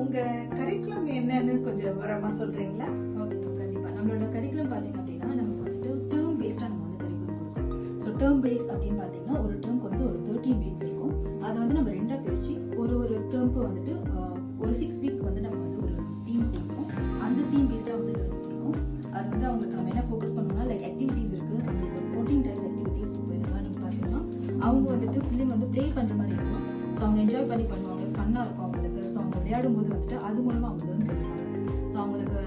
உங்க கரிக்குலம் என்னன்னு கொஞ்சம் விவரமா சொல்றீங்களா? ஓகே, கண்டிப்பா. நம்மளோட கரிக்குலம் பாத்தீங்க அப்படின்னா நமக்கு வந்துட்டு டேர்ம் பேஸ்டா நம்ம வந்து கரிக்குலம் கொடுக்கும். ஸோ டேர்ம் பேஸ் அப்படின்னு பாத்தீங்கன்னா ஒரு டேர்ம்க்கு வந்து ஒரு 13 வீக்ஸ் இருக்கும். அதை வந்து நம்ம ரெண்டா பிரிச்சு ஒரு டேர்ம்க்கு வந்துட்டு ஒரு 6 வீக் வந்து நம்ம வந்து ஒரு தீம் கொடுப்போம். அந்த தீம் பேஸ்டா வந்து லேர்னிங் இருக்கும். அது வந்து அவங்களுக்கு நம்ம என்ன ஃபோக்கஸ் பண்ணோம்னா லைக் ஆக்டிவிட்டிஸ் இருக்கு. அவங்களுக்கு ஒரு 14 டைப்ஸ் ஆக்டிவிட்டிஸ் இப்போ இதெல்லாம் நீங்க பாத்தீங்கன்னா அவங்க வந்துட்டு பிள்ளைங்க வந்து ப்ளே பண்ற மாதிரி இருக்கும். ஸோ அவங்க என்ஜாய் பண்ணி பண்ணுவாங்க, ஃபன்னாக இருக்கும் அவங்களுக்கு. ஸோ அவங்க விளையாடும் போது வந்துட்டு அது மூலமாக அவங்க லேர்ன் பண்ணுவாங்க. ஸோ அவங்களுக்கு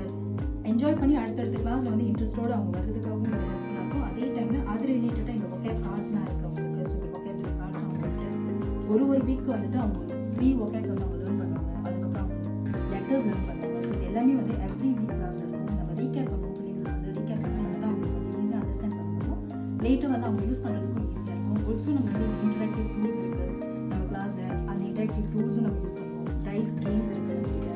என்ஜாய் பண்ணி அடுத்தடுத்த கிளாஸில் வந்து இன்ட்ரெஸ்டோடு அவங்க வர்றதுக்காகவும் ஹெல்ப்ஃபுல்லாக இருக்கும். அதே டைமில் அது ரிலேட்டடாக இந்த ஒகேப் கார்ட்ஸ்லாம் இருக்குது அவங்களுக்கு. ஸோ இந்த ஒகேப் கார்ட்ஸ் அவங்க வந்துட்டு ஒரு வீக் வந்துட்டு அவங்க 3 ஒகேப்ஸ் வந்து அவங்க லேர்ன் பண்ணுவாங்க. அதுக்கப்புறம் லெட்டர்ஸ் லேர்ன் பண்ணுவாங்க. ஸோ இது எல்லாமே வந்து எவ்ரி வீக் கிளாஸ் இருக்கும். நம்ம ரீகேப் பண்ணுவோம். பிள்ளைங்களுக்கு வந்து ரீகேப் பண்ணால் நம்ம தான் அவங்களுக்கு வந்து ஈஸியாக அண்டர்ஸ்டாண்ட் பண்ண முடியும். லேட்டர் வந்து அவங்க யூஸ் பண்ணுறதுக்கும் ஈஸியாக இருக்கும். ஆல்சோ நம்ம வந்து இன்டராக்டிவ் டூல்ஸ் இருக்குது நம்ம கிளாஸில். அந்த இன்டராக்டிவ் டூல்ஸும் நம்ம யூஸ் பண்ணுவோம். டைஸ் கேம்ஸ் இருக்குது நம்மகிட்ட.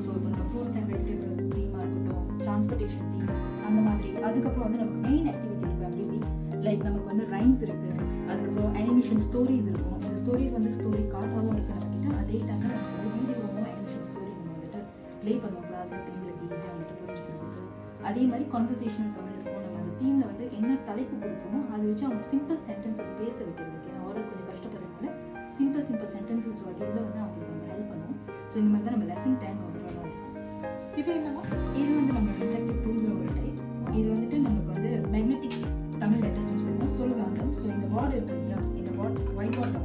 ஸோ இப்போ நம்ம ஃப்ரூட்ஸ் அண்ட் வெஜிடபிள்ஸ் தீமாக இருக்கட்டும், டிரான்ஸ்போர்ட்டேஷன் தீம் அந்த மாதிரி. அதுக்கப்புறம் வந்து நமக்கு மெயின் ஆக்டிவிட்டி இருக்குது அப்படி லைக் நமக்கு வந்து ரைம்ஸ் இருக்குது. அதுக்கப்புறம் அனிமேஷன் ஸ்டோரிஸ் இருக்கும். அந்த ஸ்டோரிஸ் வந்து ஸ்டோரி கார்டாகவும் இருக்குது நம்மகிட்ட. அதே டைமில் நமக்கு வந்து வீடியோவும் அனிமேஷன் ஸ்டோரி நம்ம வந்துட்டு ப்ளே பண்ணுவோம் கிளாஸில் பிள்ளைங்களுக்கு ஈஸியாக வந்துட்டு புரிஞ்சுக்கிறதுக்கு. அதே மாதிரி கான்வர்சேஷனல் தமிழ் இருக்கும். நம்ம அந்த தீமில் வந்து என்ன தலைப்பு கொடுக்கணுமோ அதை வச்சு அவங்க சிம்பிள் சென்டென்சஸ் பேச வைக்கிறதுக்கு. ஏன்னா ஆரல் கொஞ்சம் கஷ்டப்படுறதுனால சிம்பிள் சென்டென்சஸ் வகையில் வந்து அவங்களுக்கு நம்ம ஹெல்ப் பண்ணுவோம். ஸோ இந்த மாதிரி தான் நம்ம லெசன் டைம் ஓவராலாக இருக்கும். இது என்னமா? இது வந்து நம்ம இன்டராக்டிவ் டூல்ஸில் ஒரு டைப். இது வந்துட்டு நமக்கு வந்து மேக்னெட்டிக் தமிழ் லெட்டர்ஸ்னு சொல்லுவோம், சொல்காந்தம். ஸோ இந்த வார்டு இருக்கு இல்லையா, இந்த ஒயிட் வார்டை